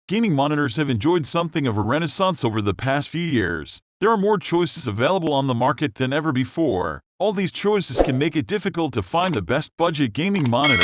Gaming monitors have enjoyed something of a renaissance over the past few years. There are more choices available on the market than ever before. All these choices can make it difficult to find the best budget gaming monitor,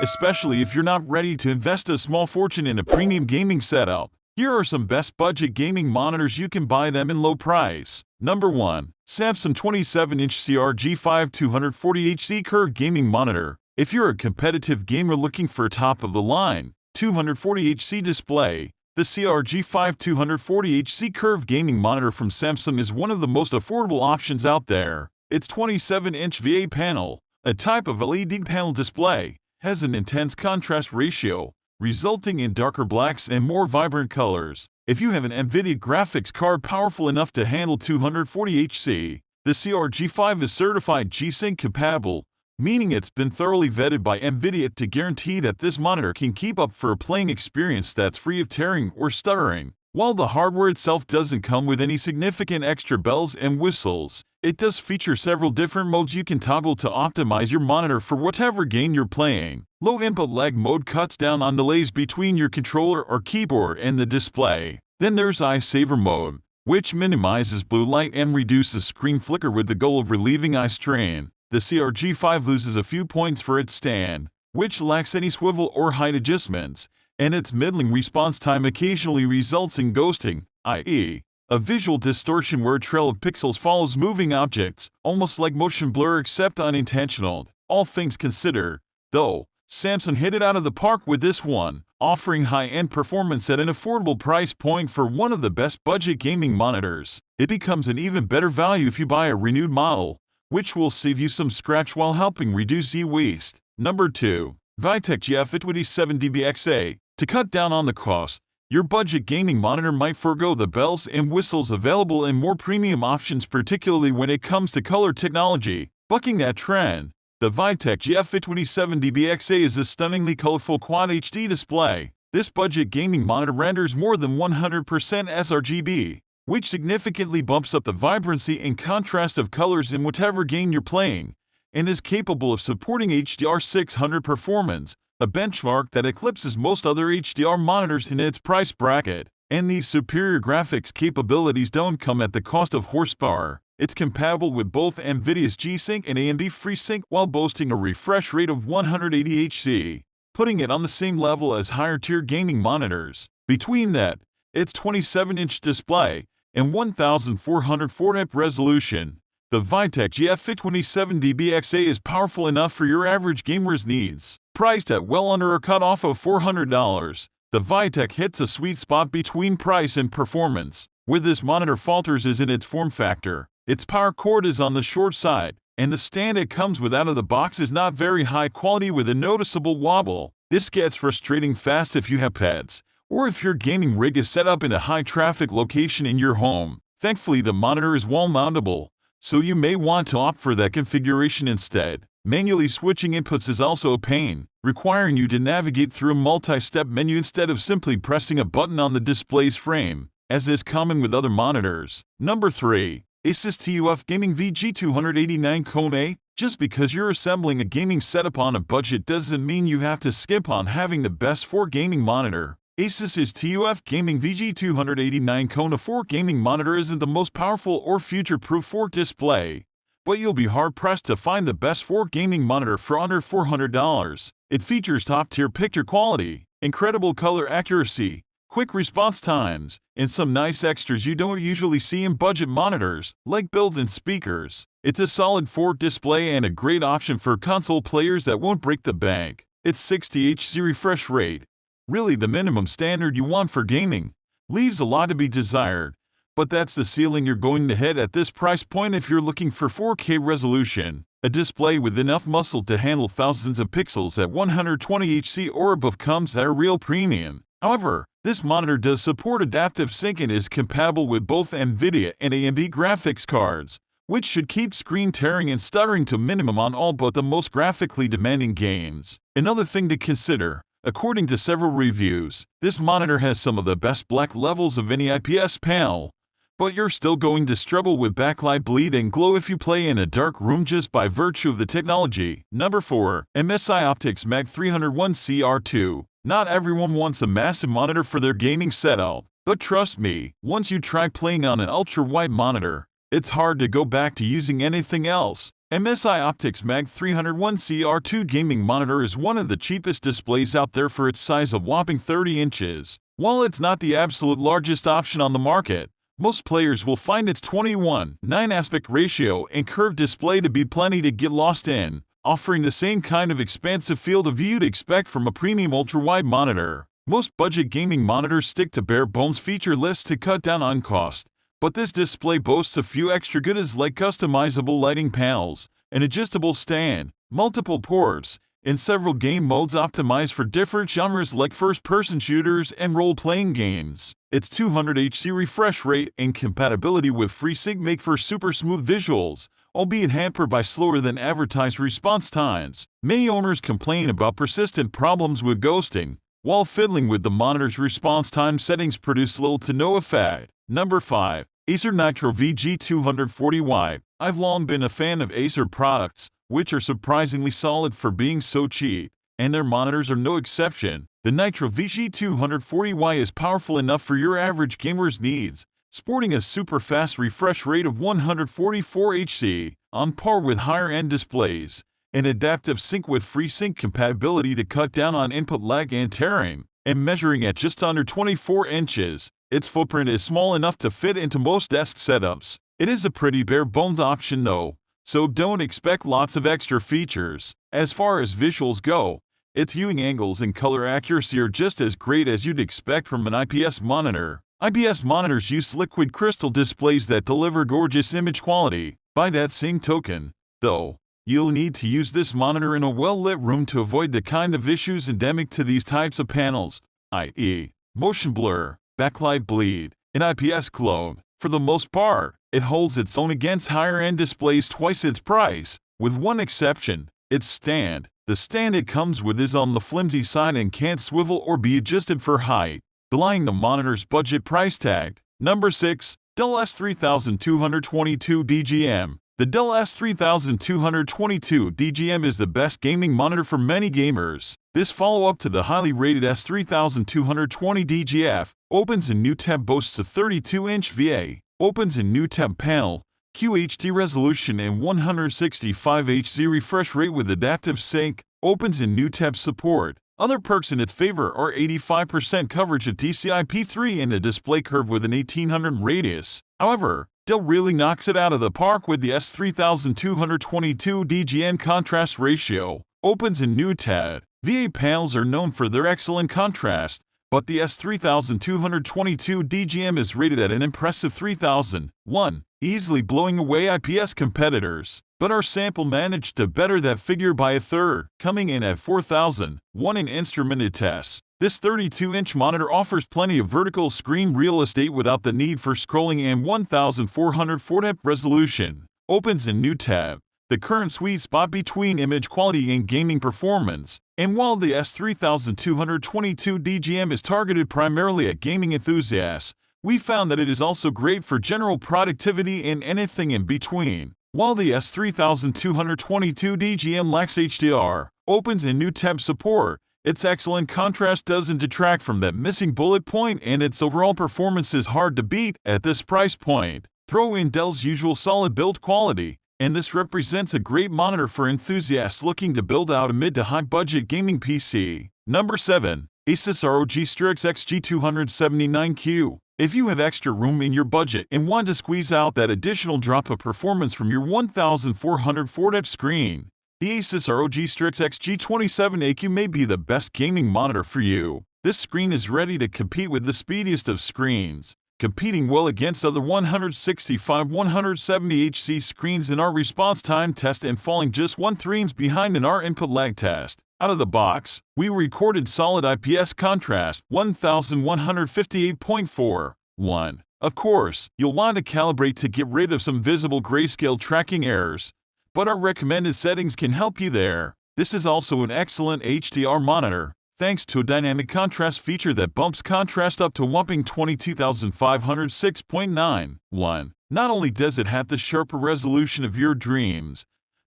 especially if you're not ready to invest a small fortune in a premium gaming setup. Here are some best budget gaming monitors you can buy them in low price. Number 1. Samsung 27-inch CRG5240HC Curved Gaming Monitor. If you're a competitive gamer looking for a top-of-the-line 240HC display, the CRG5240HC Curved Gaming Monitor from Samsung is one of the most affordable options out there. Its 27-inch VA panel, a type of LED panel display, has an intense contrast ratio, resulting in darker blacks and more vibrant colors. If you have an NVIDIA graphics card powerful enough to handle 240HC, the CRG5 is certified G-Sync compatible, meaning it's been thoroughly vetted by NVIDIA to guarantee that this monitor can keep up for a playing experience that's free of tearing or stuttering. While the hardware itself doesn't come with any significant extra bells and whistles, it does feature several different modes you can toggle to optimize your monitor for whatever game you're playing. Low input lag mode cuts down on delays between your controller or keyboard and the display. Then there's eye saver mode, which minimizes blue light and reduces screen flicker with the goal of relieving eye strain. The CRG5 loses a few points for its stand, which lacks any swivel or height adjustments, and its middling response time occasionally results in ghosting, i.e., a visual distortion where a trail of pixels follows moving objects, almost like motion blur except unintentional. All things considered, though, Samsung hit it out of the park with this one, offering high-end performance at an affordable price point for one of the best budget gaming monitors. It becomes an even better value if you buy a renewed model, which will save you some scratch while helping reduce e-waste. Number 2. Viotek GFI27DBXA. To cut down on the cost, your budget gaming monitor might forego the bells and whistles available in more premium options, particularly when it comes to color technology. Bucking that trend, the Viotek GFI27DBXA is a stunningly colorful Quad HD display. This budget gaming monitor renders more than 100% sRGB, which significantly bumps up the vibrancy and contrast of colors in whatever game you're playing, and is capable of supporting HDR600 performance, a benchmark that eclipses most other HDR monitors in its price bracket. And these superior graphics capabilities don't come at the cost of horsepower. It's compatible with both NVIDIA's G-Sync and AMD FreeSync while boasting a refresh rate of 180 Hz, putting it on the same level as higher-tier gaming monitors. Between that, its 27-inch display and 1440p resolution, the Viotek GFI27DBXA is powerful enough for your average gamer's needs. Priced at well under a cutoff of $400, the Viotek hits a sweet spot between price and performance. Where this monitor falters is in its form factor. Its power cord is on the short side, and the stand it comes with out of the box is not very high quality with a noticeable wobble. This gets frustrating fast if you have pets, or if your gaming rig is set up in a high-traffic location in your home. Thankfully, the monitor is wall-mountable, so you may want to opt for that configuration instead. Manually switching inputs is also a pain, requiring you to navigate through a multi-step menu instead of simply pressing a button on the display's frame, as is common with other monitors. Number 3. Asus TUF Gaming VG289CA. Just because you're assembling a gaming setup on a budget doesn't mean you have to skip on having the best 4 gaming monitor. Asus's TUF Gaming VG289CA 4 gaming monitor isn't the most powerful or future-proof 4 display, but you'll be hard-pressed to find the best 4 gaming monitor for under $400. It features top-tier picture quality, incredible color accuracy, quick response times, and some nice extras you don't usually see in budget monitors, like built-in speakers. It's a solid 4 display and a great option for console players that won't break the bank. Its 60 Hz refresh rate, really the minimum standard you want for gaming, leaves a lot to be desired, but that's the ceiling you're going to hit at this price point if you're looking for 4K resolution. A display with enough muscle to handle thousands of pixels at 120 Hz or above comes at a real premium. However, this monitor does support adaptive sync and is compatible with both NVIDIA and AMD graphics cards, which should keep screen tearing and stuttering to minimum on all but the most graphically demanding games. Another thing to consider, according to several reviews, this monitor has some of the best black levels of any IPS panel, but you're still going to struggle with backlight bleed and glow if you play in a dark room just by virtue of the technology. Number 4. MSI Optix MAG301CR2. Not everyone wants a massive monitor for their gaming setup, but trust me, once you try playing on an ultra-wide monitor, it's hard to go back to using anything else. MSI Optix MAG301CR2 gaming monitor is one of the cheapest displays out there for its size of whopping 30 inches. While it's not the absolute largest option on the market, most players will find its 21:9 aspect ratio and curved display to be plenty to get lost in, offering the same kind of expansive field of view you'd expect from a premium ultra-wide monitor. Most budget gaming monitors stick to bare-bones feature lists to cut down on cost, but this display boasts a few extra goodies like customizable lighting panels, an adjustable stand, multiple ports, and several game modes optimized for different genres like first-person shooters and role-playing games. Its 200Hz refresh rate and compatibility with FreeSync make for super smooth visuals, albeit hampered by slower than advertised response times. Many owners complain about persistent problems with ghosting, while fiddling with the monitor's response time settings produce little to no effect. Number 5. Acer Nitro VG240Y. I've long been a fan of Acer products, which are surprisingly solid for being so cheap, and their monitors are no exception. The Nitro VG240Y is powerful enough for your average gamer's needs, sporting a super fast refresh rate of 144 Hz, on par with higher-end displays, and adaptive sync with FreeSync compatibility to cut down on input lag and tearing, and measuring at just under 24 inches. Its footprint is small enough to fit into most desk setups. It is a pretty bare-bones option though, so don't expect lots of extra features. As far as visuals go, its viewing angles and color accuracy are just as great as you'd expect from an IPS monitor. IPS monitors use liquid crystal displays that deliver gorgeous image quality. By that same token, though, you'll need to use this monitor in a well-lit room to avoid the kind of issues endemic to these types of panels, i.e., motion blur, backlight bleed, and IPS glow. For the most part, it holds its own against higher-end displays twice its price, with one exception: its stand. The stand it comes with is on the flimsy side and can't swivel or be adjusted for height, belying the monitor's budget price tag. Number 6. Dell S3222DGM. The Dell S3222DGM is the best gaming monitor for many gamers. This follow-up to the highly rated S3222DGF opens in new tab, boasts a 32-inch VA, opens in new tab panel, QHD resolution and 165 Hz refresh rate with adaptive sync, opens in new tab support. Other perks in its favor are 85% coverage of DCI-P3 and a display curve with an 1800 radius. However, Dell really knocks it out of the park with the S3222DGM contrast ratio, opens in new tab. VA panels are known for their excellent contrast, but the S3222DGM is rated at an impressive 3001, easily blowing away IPS competitors. But our sample managed to better that figure by a third, coming in at 4001 in instrumented tests. This 32-inch monitor offers plenty of vertical screen real estate without the need for scrolling and 1440p resolution. Opens in new tab, the current sweet spot between image quality and gaming performance. And while the S3222DGM is targeted primarily at gaming enthusiasts, we found that it is also great for general productivity and anything in between. While the S3222DGM lacks HDR, opens in new tab support, its excellent contrast doesn't detract from that missing bullet point, and its overall performance is hard to beat at this price point. Throw in Dell's usual solid build quality, and this represents a great monitor for enthusiasts looking to build out a mid to high budget gaming PC. Number 7. Asus ROG Strix XG279Q. If you have extra room in your budget and want to squeeze out that additional drop of performance from your 1440p screen, the Asus ROG Strix XG27AQ may be the best gaming monitor for you. This screen is ready to compete with the speediest of screens, competing well against other 165-170Hz screens in our response time test and falling just 1 frames behind in our input lag test. Out of the box, we recorded solid IPS contrast 1158.41. Of course, you'll want to calibrate to get rid of some visible grayscale tracking errors, but our recommended settings can help you there. This is also an excellent HDR monitor, thanks to a dynamic contrast feature that bumps contrast up to a whopping 22,506.91. Not only does it have the sharper resolution of your dreams,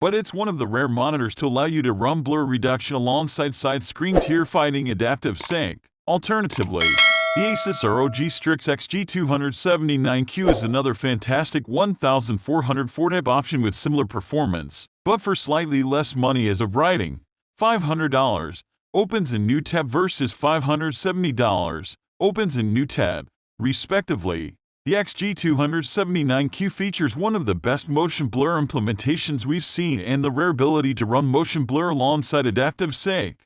but it's one of the rare monitors to allow you to run blur reduction alongside side-screen tear-fighting adaptive sync. Alternatively, the Asus ROG Strix XG279Q is another fantastic 1440p option with similar performance, but for slightly less money as of writing. $500. Opens in new tab versus $570. Opens in new tab, respectively. The XG279Q features one of the best motion blur implementations we've seen and the rare ability to run motion blur alongside adaptive sync.